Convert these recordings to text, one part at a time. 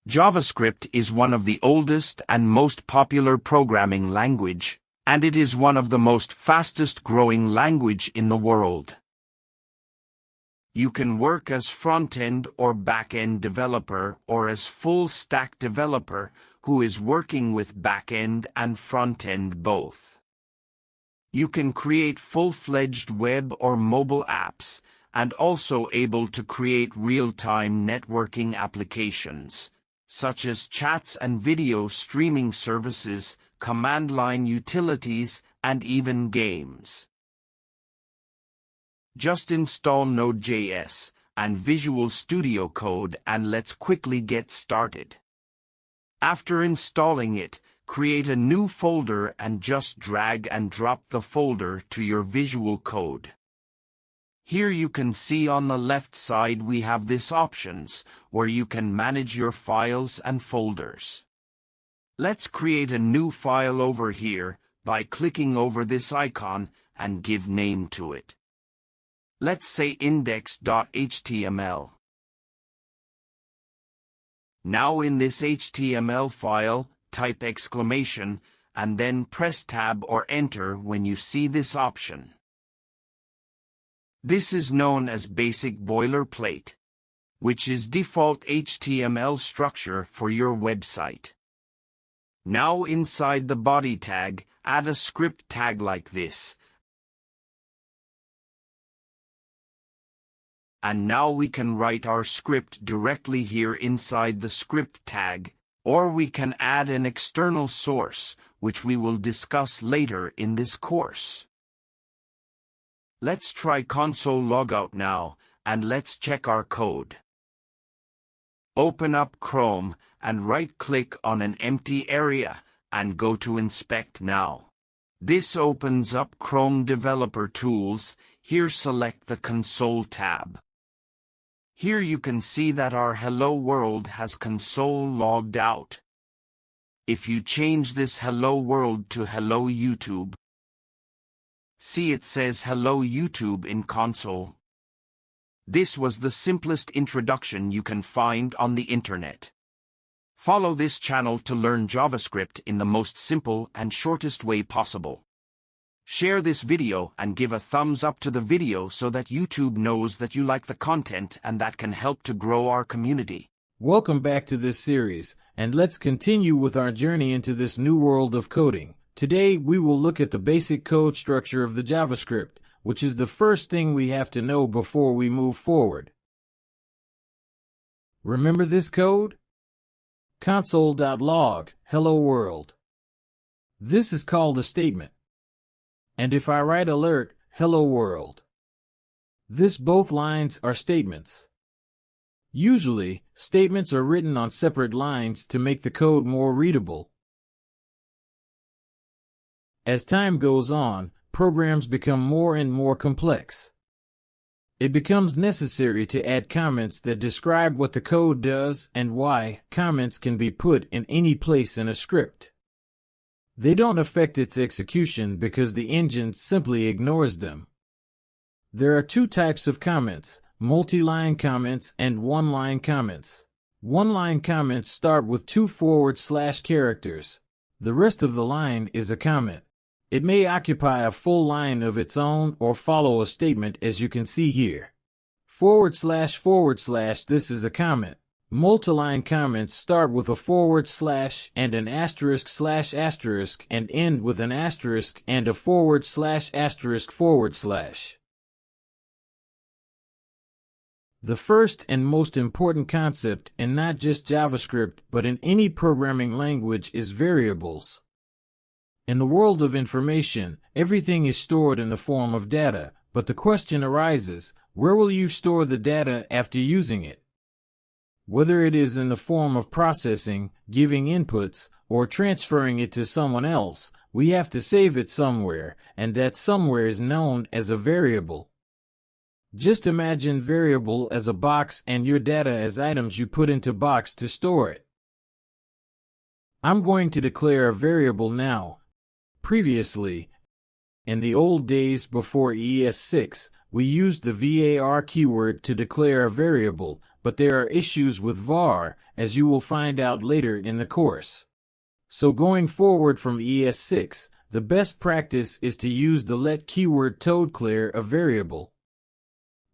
JavaScript is one of the oldest and most popular programming language, and it is one of the most fastest growing language in the world. You can work as front-end or back-end developer or as full-stack developer who is working with back-end and front-end both. You can create full-fledged web or mobile apps and also able to create real-time networking applications, such as chats and video streaming services, command line utilities, and even games. Just install Node.js and Visual Studio Code and let's quickly get started. After installing it, create a new folder and just drag and drop the folder to your Visual Code. Here you can see on the left side we have this options where you can manage your files and folders. Let's create a new file over here by clicking over this icon and give name to it. Let's say index.html. Now in this HTML file, type exclamation and then press Tab or Enter when you see this option. This is known as basic boilerplate, which is default HTML structure for your website. Now inside the body tag, add a script tag like this. And now we can write our script directly here inside the script tag, or we can add an external source, which we will discuss later in this course. Let's try console logout now, and let's check our code. Open up Chrome and right-click on an empty area and go to Inspect Now. This opens up Chrome Developer Tools. Here select the Console tab. Here you can see that our Hello World has console logged out. If you change this Hello World to Hello YouTube, see it says Hello YouTube in console. This was the simplest introduction you can find on the internet. Follow this channel to learn JavaScript in the most simple and shortest way possible. Share this video and give a thumbs up to the video so that YouTube knows that you like the content and that can help to grow our community. Welcome back to this series, and let's continue with our journey into this new world of coding. Today we will look at the basic code structure of the JavaScript, which is the first thing we have to know before we move forward. Remember this code? Console.log, hello world. This is called a statement. And if I write alert, hello world. This both lines are statements. Usually, statements are written on separate lines to make the code more readable. As time goes on, programs become more and more complex. It becomes necessary to add comments that describe what the code does and why. Comments can be put in any place in a script. They don't affect its execution because the engine simply ignores them. There are two types of comments, multi-line comments and one-line comments. One-line comments start with 2 / characters. The rest of the line is a comment. It may occupy a full line of its own or follow a statement as you can see here. // this is a comment. Multi-line comments start with a / and an */ and end with an asterisk and a /**. The first and most important concept in not just JavaScript but in any programming language is variables. In the world of information, everything is stored in the form of data, but the question arises, where will you store the data after using it? Whether it is in the form of processing, giving inputs, or transferring it to someone else, we have to save it somewhere, and that somewhere is known as a variable. Just imagine variable as a box and your data as items you put into box to store it. I'm going to declare a variable now. Previously, in the old days before ES6, We used the var keyword to declare a variable, but there are issues with var, as you will find out later in the course. So going forward from ES6, the best practice is to use the let keyword to declare a variable.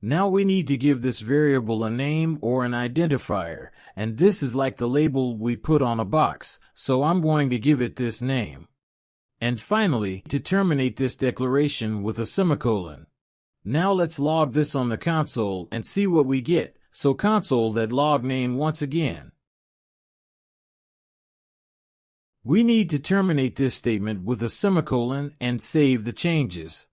Now we need to give this variable a name or an identifier, and this is like the label we put on a box, so I'm going to give it this name. And finally, to terminate this declaration with a semicolon. Now let's log this on the console and see what we get, so console.log name once again. We need to terminate this statement with a semicolon and save the changes.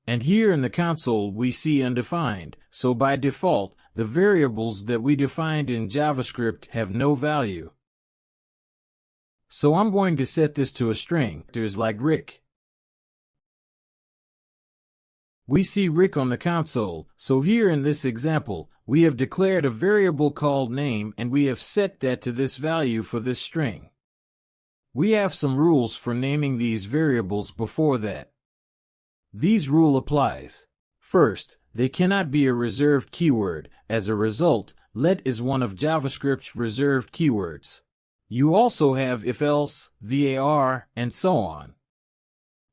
And here in the console we see undefined, so by default, the variables that we defined in JavaScript have no value. So I'm going to set this to a string, like Rick. We see Rick on the console, so here in this example, we have declared a variable called name and we have set that to this value for this string. We have some rules for naming these variables before that. These rule applies. First, they cannot be a reserved keyword. As a result, let is one of JavaScript's reserved keywords. You also have if-else, var, and so on.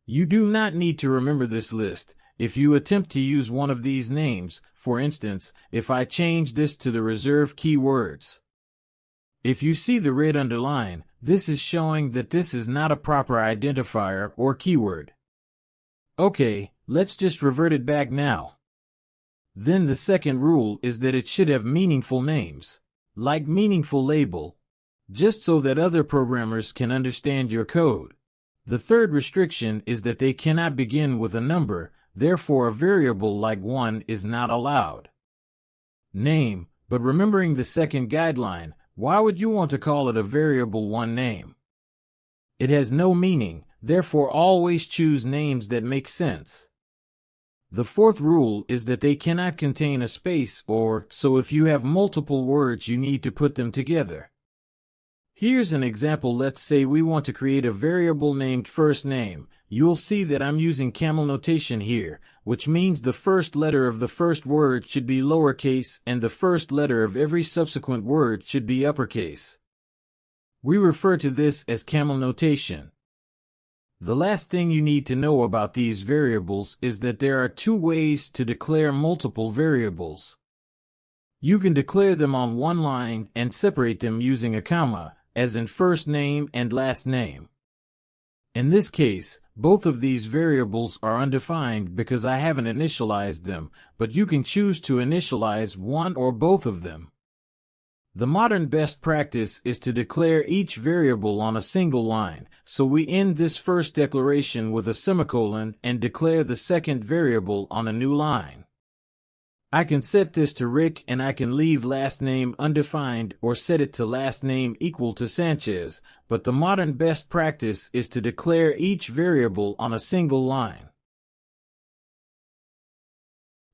You do not need to remember this list. If you attempt to use one of these names, for instance, if I change this to the reserved keywords. If you see the red underline, this is showing that this is not a proper identifier or keyword. Okay, let's just revert it back now. Then the second rule is that it should have meaningful names, like meaningful label, just so that other programmers can understand your code. The third restriction is that they cannot begin with a number, therefore a variable like 1 is not allowed. Name, but remembering the second guideline, why would you want to call it a variable 1 name? It has no meaning. Therefore, always choose names that make sense. The fourth rule is that they cannot contain a space or, so if you have multiple words you need to put them together. Here's an example. Let's say we want to create a variable named first name. You'll see that I'm using camel notation here, which means the first letter of the first word should be lowercase and the first letter of every subsequent word should be uppercase. We refer to this as camel notation. The last thing you need to know about these variables is that there are two ways to declare multiple variables. You can declare them on one line and separate them using a comma, as in first name and last name. In this case, both of these variables are undefined because I haven't initialized them, but you can choose to initialize one or both of them. The modern best practice is to declare each variable on a single line, so we end this first declaration with a semicolon and declare the second variable on a new line. I can set this to Rick and I can leave last name undefined or set it to last name equal to Sanchez, but the modern best practice is to declare each variable on a single line.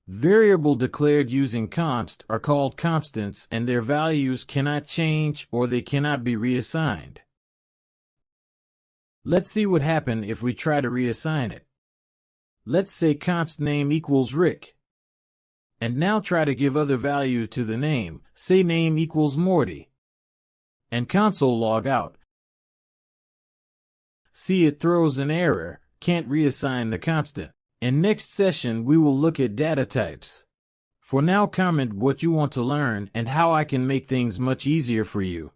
Variable declared using const are called constants and their values cannot change or they cannot be reassigned. Let's see what happens if we try to reassign it. Let's say const name equals Rick. And now try to give other value to the name, say name equals Morty. And console log out. See, it throws an error, can't reassign the constant. In next session we will look at data types. For now, comment what you want to learn and how I can make things much easier for you.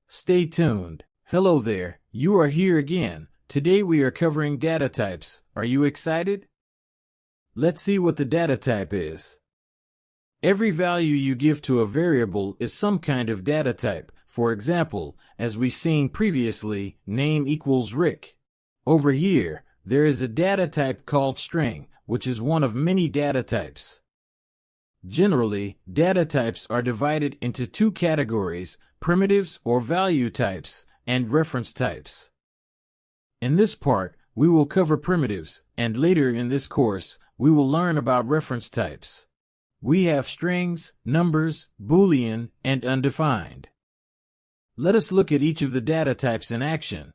Stay tuned. Hello there, you are here again. Today we are covering data types. Are you excited? Let's see what the data type is. Every value you give to a variable is some kind of data type. For example, as we seen previously, name equals Rick. Over here, there is a data type called string, which is one of many data types. Generally, data types are divided into two categories, primitives or value types, and reference types. In this part, we will cover primitives, and later in this course, we will learn about reference types. We have strings, numbers, Boolean, and undefined. Let us look at each of the data types in action.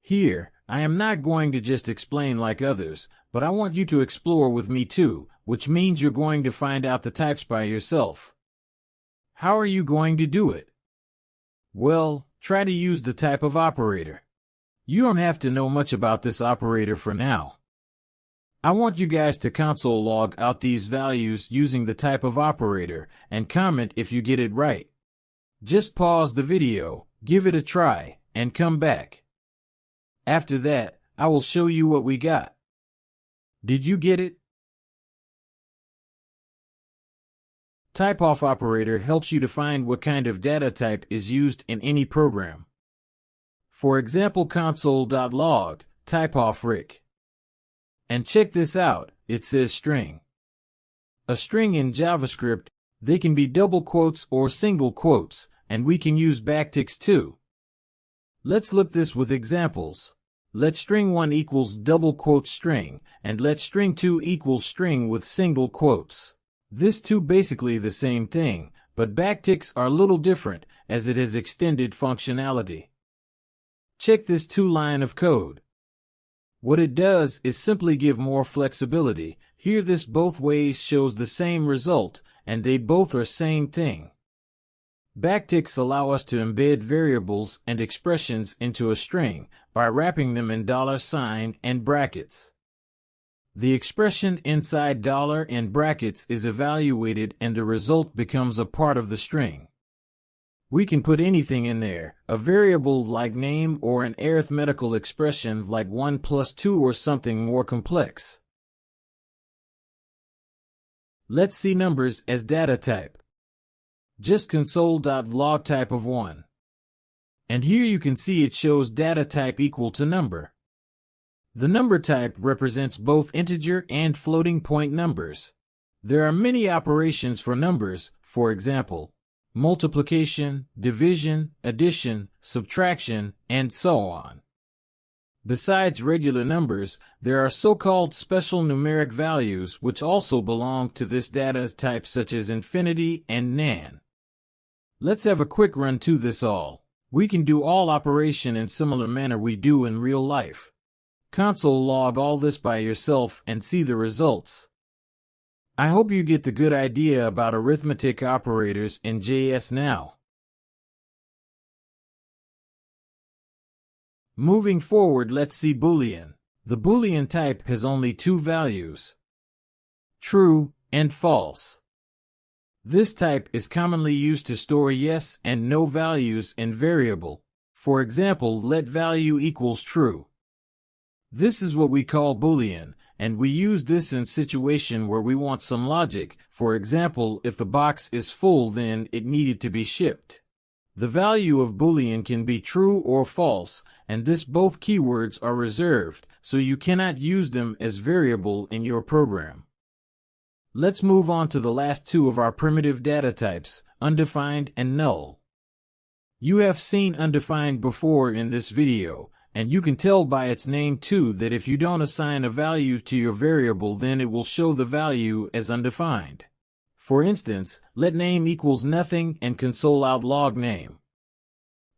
Here, I am not going to just explain like others, but I want you to explore with me too. which means you're going to find out the types by yourself. How are you going to do it? Well, try to use the type of operator. You don't have to know much about this operator for now. I want you guys to console log out these values using the type of operator and comment if you get it right. Just pause the video, give it a try, and come back. After that, I will show you what we got. Did you get it? Typeof operator helps you define what kind of data type is used in any program. For example, console.log, typeof Rick. And check this out, it says string. A string in JavaScript, they can be double quotes or single quotes, and we can use backticks too. Let's look this with examples. Let string1 equals double quote string, and let string2 equals string with single quotes. This two basically the same thing, but backticks are a little different, as it has extended functionality. Check this two-line of code. What it does is simply give more flexibility. Here this both ways shows the same result, and they both are same thing. Backticks allow us to embed variables and expressions into a string by wrapping them in $sign and brackets. The expression inside dollar and brackets is evaluated and the result becomes a part of the string. We can put anything in there, a variable like name or an arithmetical expression like 1 plus 2 or something more complex. Let's see numbers as data type. Just console.log type of 1. And here you can see it shows data type equal to number. The number type represents both integer and floating point numbers. There are many operations for numbers, for example, multiplication, division, addition, subtraction, and so on. Besides regular numbers, there are so-called special numeric values which also belong to this data type such as infinity and nan. Let's have a quick run to this all. We can do all operation in similar manner we do in real life. Console log all this by yourself and see the results. I hope you get the good idea about arithmetic operators in JS now. Moving forward, let's see Boolean. The Boolean type has only two values, true and false. This type is commonly used to store yes and no values in variable. For example, let value equals true. This is what we call Boolean, and we use this in situation where we want some logic. For example, if the box is full, then it needed to be shipped. The value of Boolean can be true or false, and this both keywords are reserved, so you cannot use them as variable in your program. Let's move on to the last two of our primitive data types, undefined and null. You have seen undefined before in this video, and you can tell by its name too that if you don't assign a value to your variable, then it will show the value as undefined. For instance, let name equals nothing and console out log name.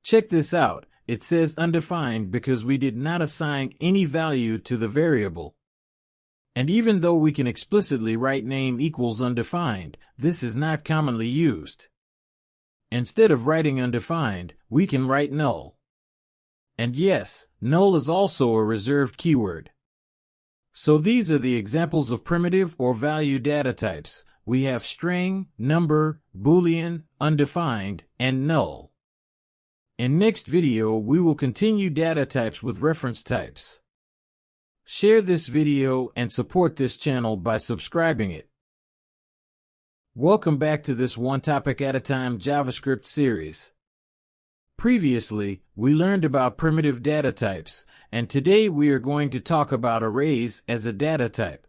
Check this out, it says undefined because we did not assign any value to the variable. And even though we can explicitly write name equals undefined, this is not commonly used. Instead of writing undefined, we can write null. And yes, null is also a reserved keyword. So these are the examples of primitive or value data types. We have string, number, Boolean, undefined, and null. In next video, we will continue data types with reference types. Share this video and support this channel by subscribing it. Welcome back to this One Topic at a Time JavaScript series. Previously, we learned about primitive data types, and today we are going to talk about arrays as a data type.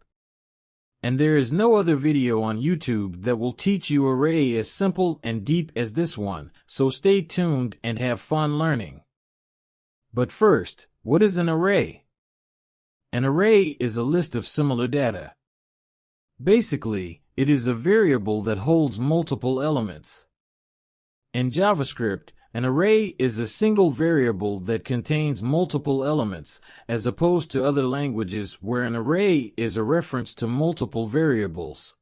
And there is no other video on YouTube that will teach you array as simple and deep as this one, so stay tuned and have fun learning. But first, what is an array? An array is a list of similar data. Basically, it is a variable that holds multiple elements. In JavaScript, An array is a single variable that contains multiple elements, as opposed to other languages where an array is a reference to multiple variables.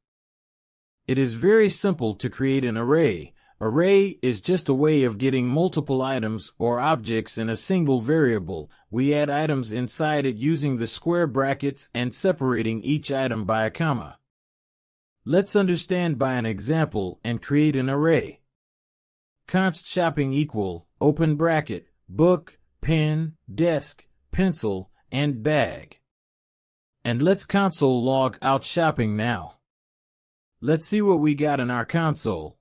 It is very simple to create an array. Array is just a way of getting multiple items or objects in a single variable. We add items inside it using the square brackets and separating each item by a comma. Let's understand by an example and create an array. Const shopping equal, open bracket, book, pen, desk, pencil, and bag. And let's console log out shopping now. Let's see what we got in our console.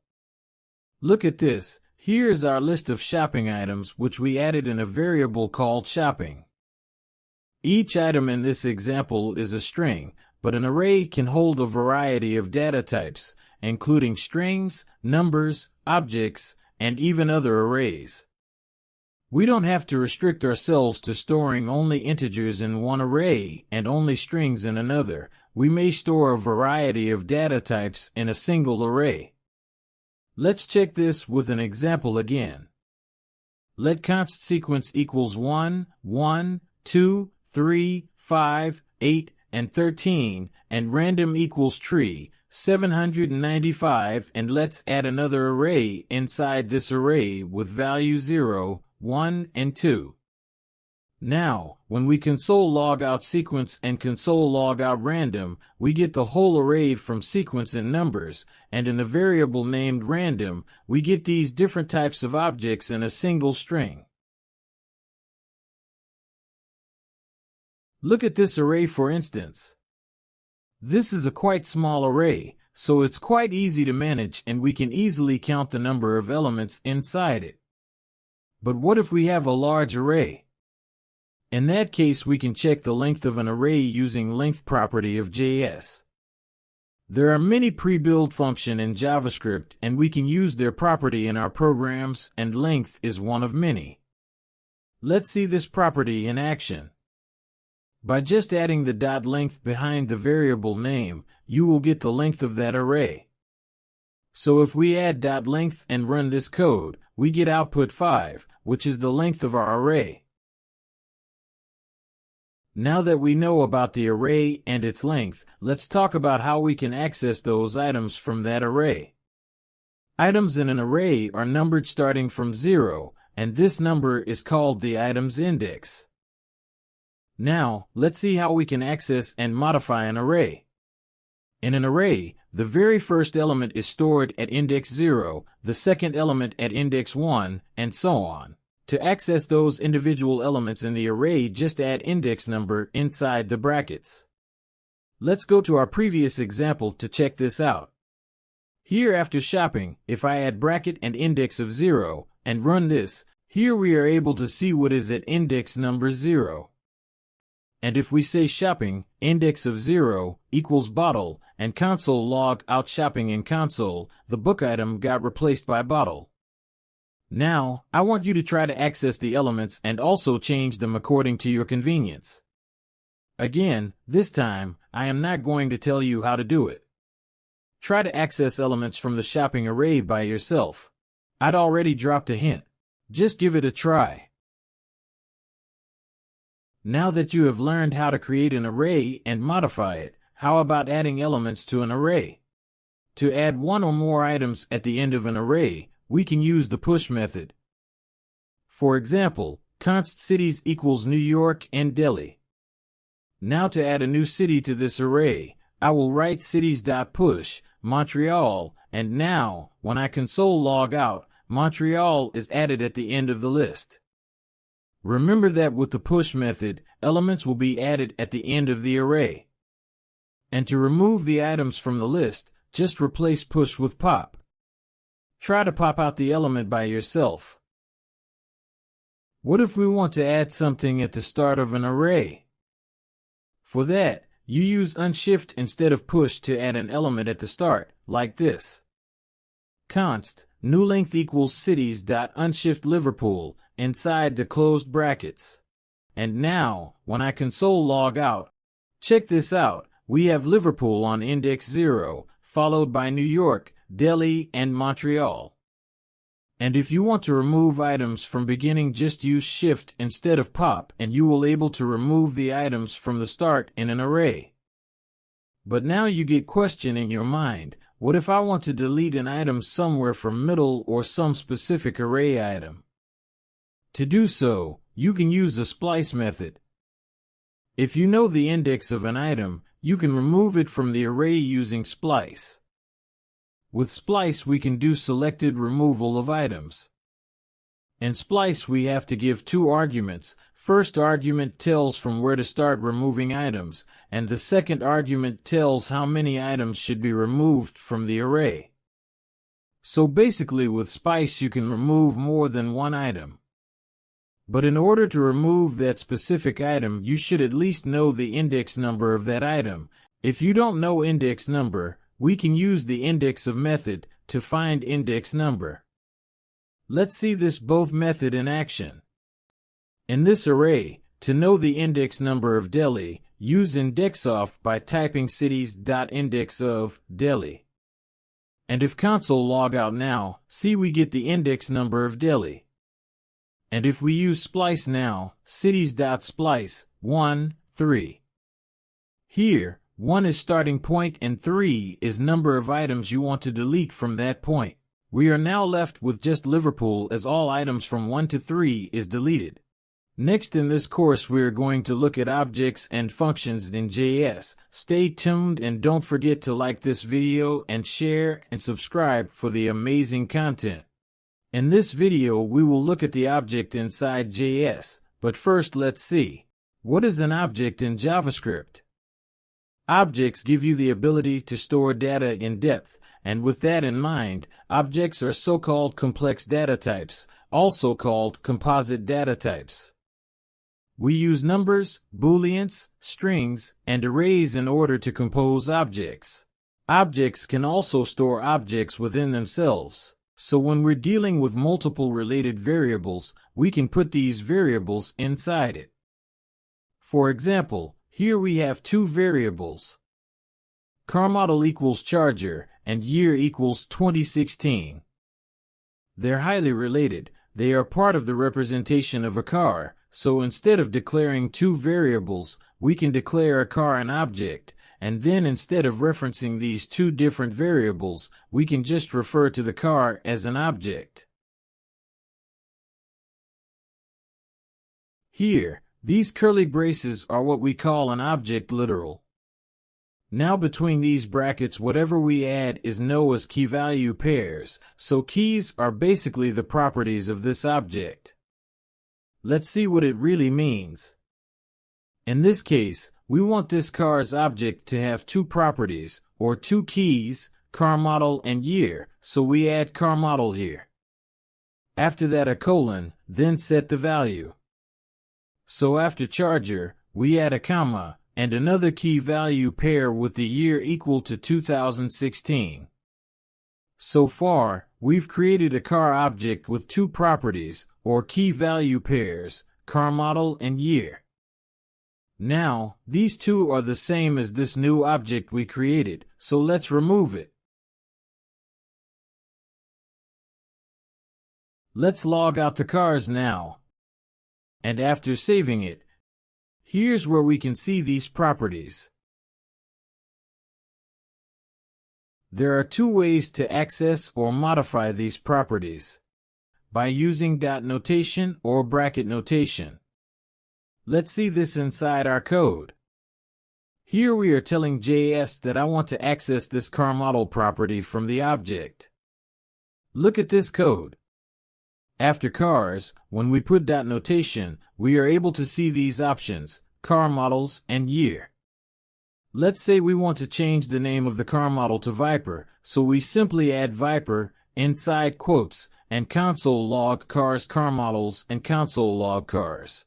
Look at this. Here is our list of shopping items which we added in a variable called shopping. Each item in this example is a string, but an array can hold a variety of data types, including strings, numbers, objects, and even other arrays. We don't have to restrict ourselves to storing only integers in one array and only strings in another. We may store a variety of data types in a single array. Let's check this with an example again. Let const sequence equals 1, 1, 2, 3, 5, 8, and 13, and random equals tree, 795, and let's add another array inside this array with value 0, 1, and 2. Now, when we console log out sequence and console log out random, we get the whole array from sequence and numbers, and in a variable named random, we get these different types of objects in a single string. Look at this array for instance. This is a quite small array, so it's quite easy to manage and we can easily count the number of elements inside it. But what if we have a large array? In that case, we can check the length of an array using length property of JS. There are many pre-built functions in JavaScript and we can use their property in our programs, and length is one of many. Let's see this property in action. By just adding the dot length behind the variable name, you will get the length of that array. So if we add dot length and run this code, we get output 5, which is the length of our array. Now that we know about the array and its length, let's talk about how we can access those items from that array. Items in an array are numbered starting from 0, and this number is called the item's index. Now, let's see how we can access and modify an array. In an array, the very first element is stored at index 0, the second element at index 1, and so on. To access those individual elements in the array, just add index number inside the brackets. Let's go to our previous example to check this out. Here after shopping, if I add bracket and index of 0, and run this, here we are able to see what is at index number 0. And if we say shopping, index of 0, equals bottle, and console log out shopping in console, the book item got replaced by bottle. Now, I want you to try to access the elements and also change them according to your convenience. Again, this time, I am not going to tell you how to do it. Try to access elements from the shopping array by yourself. I'd already dropped a hint. Just give it a try. Now that you have learned how to create an array and modify it, how about adding elements to an array? To add one or more items at the end of an array, we can use the push method. For example, const cities equals New York and Delhi. Now to add a new city to this array, I will write cities.push, Montreal, and now, when I console log out, Montreal is added at the end of the list. Remember that with the push method, elements will be added at the end of the array. And to remove the items from the list, just replace push with pop. Try to pop out the element by yourself. What if we want to add something at the start of an array? For that, you use unshift instead of push to add an element at the start, like this. Const new length equals cities.unshift Liverpool inside the closed brackets. And now, when I console log out, check this out, we have Liverpool on index 0, followed by New York, Delhi, and Montreal. And if you want to remove items from beginning, just use Shift instead of Pop, and you will able to remove the items from the start in an array. But now you get question in your mind, what if I want to delete an item somewhere from middle or some specific array item? To do so, you can use the splice method. If you know the index of an item, you can remove it from the array using splice. With splice we can do selected removal of items. In splice we have to give two arguments. First argument tells from where to start removing items, and the second argument tells how many items should be removed from the array. So basically with splice you can remove more than one item. But in order to remove that specific item, you should at least know the index number of that item. If you don't know index number, we can use the index of method to find index number. Let's see this both method in action. In this array, to know the index number of Delhi, use indexOf by typing cities.indexOf Delhi. And if console log out now, see we get the index number of Delhi. And if we use splice now, cities.splice 1, 3. Here, 1 is starting point and 3 is number of items you want to delete from that point. We are now left with just Liverpool, as all items from 1 to 3 is deleted. Next in this course we are going to look at objects and functions in JS. Stay tuned and don't forget to like this video and share and subscribe for the amazing content. In this video we will look at the object inside JS, but first let's see. What is an object in JavaScript? Objects give you the ability to store data in depth, and with that in mind, objects are so-called complex data types, also called composite data types. We use numbers, booleans, strings, and arrays in order to compose objects. Objects can also store objects within themselves, so when we're dealing with multiple related variables, we can put these variables inside it. For example, here we have two variables. Car model equals charger and year equals 2016. They're highly related. They are part of the representation of a car, so instead of declaring two variables, we can declare a car an object, and then instead of referencing these two different variables, we can just refer to the car as an object. Here, these curly braces are what we call an object literal. Now between these brackets whatever we add is known as key value pairs, so keys are basically the properties of this object. Let's see what it really means. In this case, we want this car's object to have two properties, or two keys, car model and year, so we add car model here. After that a colon, then set the value. So after charger, we add a comma, and another key value pair with the year equal to 2016. So far, we've created a car object with two properties, or key value pairs, car model and year. Now, these two are the same as this new object we created, so let's remove it. Let's log out the cars now. And after saving it, here's where we can see these properties. There are two ways to access or modify these properties. By using dot notation or bracket notation. Let's see this inside our code. Here we are telling JS that I want to access this car model property from the object. Look at this code. After cars, when we put dot notation, we are able to see these options, car models and year. Let's say we want to change the name of the car model to Viper, so we simply add Viper inside quotes and console log cars car models and console log cars.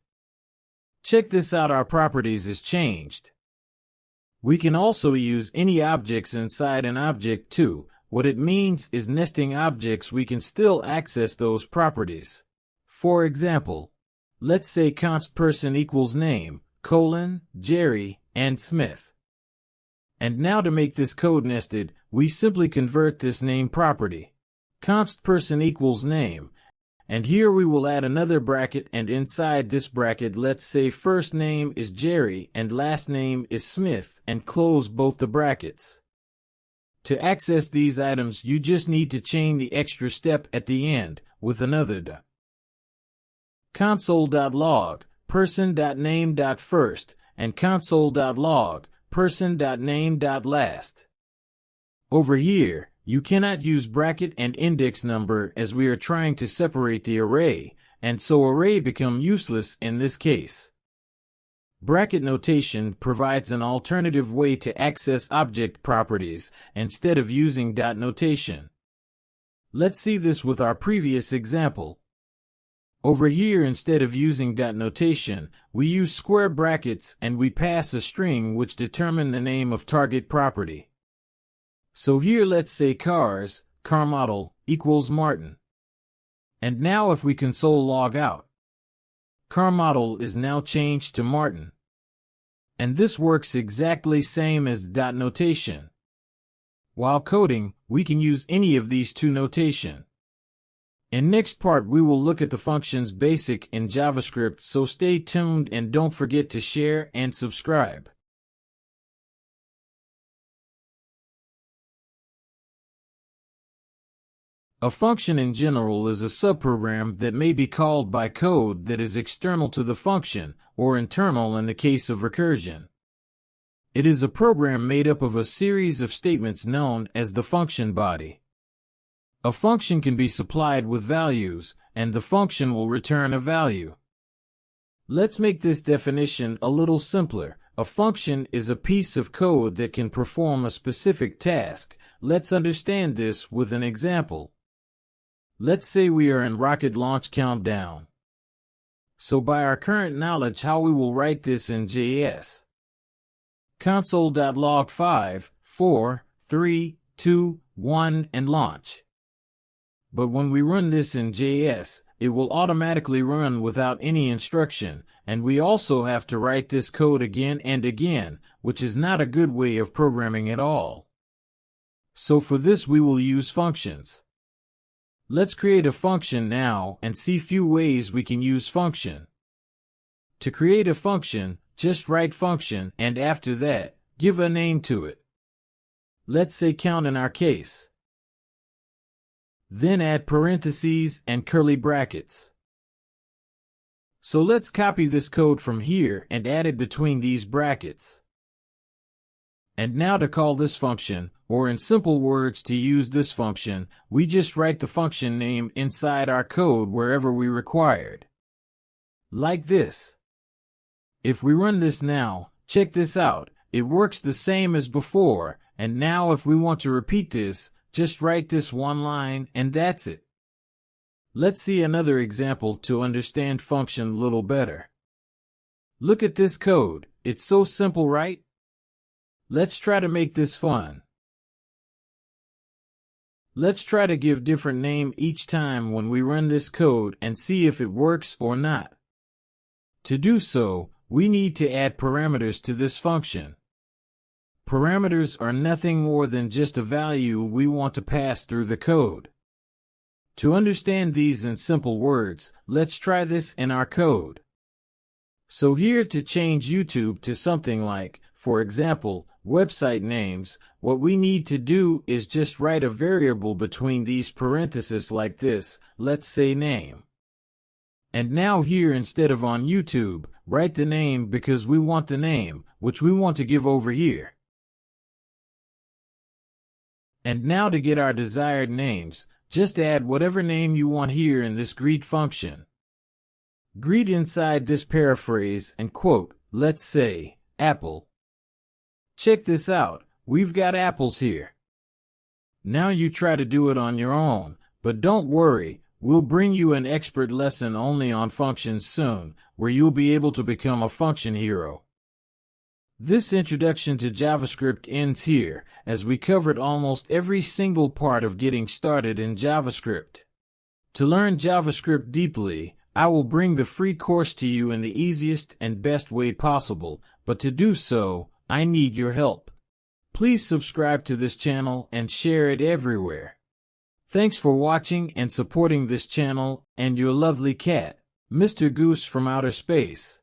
Check this out, our properties is changed. We can also use any objects inside an object too. What it means is nesting objects, we can still access those properties. For example, let's say const person equals name, colon, Jerry, and Smith. And now to make this code nested, we simply convert this name property. const person equals name, and here we will add another bracket, and inside this bracket let's say first name is Jerry and last name is Smith, and close both the brackets. To access these items you just need to chain the extra step at the end with another dot. Console.log person.name.first and console.log person.name.last. Over here, you cannot use bracket and index number as we are trying to separate the array, and so array become useless in this case. Bracket notation provides an alternative way to access object properties instead of using dot notation. Let's see this with our previous example. Over here, instead of using dot notation, we use square brackets and we pass a string which determine the name of target property. So here let's say cars, car model, equals Martin. And now if we console log out, car model is now changed to Martin. And this works exactly same as dot notation. While coding, we can use any of these two notation. In next part we will look at the functions basic in JavaScript, so stay tuned and don't forget to share and subscribe. A function in general is a subprogram that may be called by code that is external to the function, or internal in the case of recursion. It is a program made up of a series of statements known as the function body. A function can be supplied with values, and the function will return a value. Let's make this definition a little simpler. A function is a piece of code that can perform a specific task. Let's understand this with an example. Let's say we are in rocket launch countdown. So by our current knowledge, how we will write this in JS. Console.log 5, 4, 3, 2, 1 and launch. But when we run this in JS, it will automatically run without any instruction, and we also have to write this code again and again, which is not a good way of programming at all. So for this we will use functions. Let's create a function now and see few ways we can use function. To create a function, just write function and after that, give a name to it. Let's say count in our case. Then add parentheses and curly brackets. So let's copy this code from here and add it between these brackets. And now to call this function, or in simple words to use this function, we just write the function name inside our code wherever we required. Like this. If we run this now, check this out, it works the same as before, and now if we want to repeat this, just write this one line and that's it. Let's see another example to understand function a little better. Look at this code, it's so simple, right? Let's try to make this fun. Let's try to give different name each time when we run this code and see if it works or not. To do so, we need to add parameters to this function. Parameters are nothing more than just a value we want to pass through the code. To understand these in simple words, let's try this in our code. So here to change YouTube to something like, for example, website names, what we need to do is just write a variable between these parentheses like this, let's say name. And now here instead of on YouTube, write the name because we want the name, which we want to give over here. And now to get our desired names, just add whatever name you want here in this greet function. Greet inside this paraphrase and quote, let's say, apple. Check this out, we've got apples here. Now you try to do it on your own, but don't worry, we'll bring you an expert lesson only on functions soon, where you'll be able to become a function hero. This introduction to JavaScript ends here, as we covered almost every single part of getting started in JavaScript. To learn JavaScript deeply, I will bring the free course to you in the easiest and best way possible, but to do so, I need your help. Please subscribe to this channel and share it everywhere. Thanks for watching and supporting this channel and your lovely cat, Mr. Goose from outer space.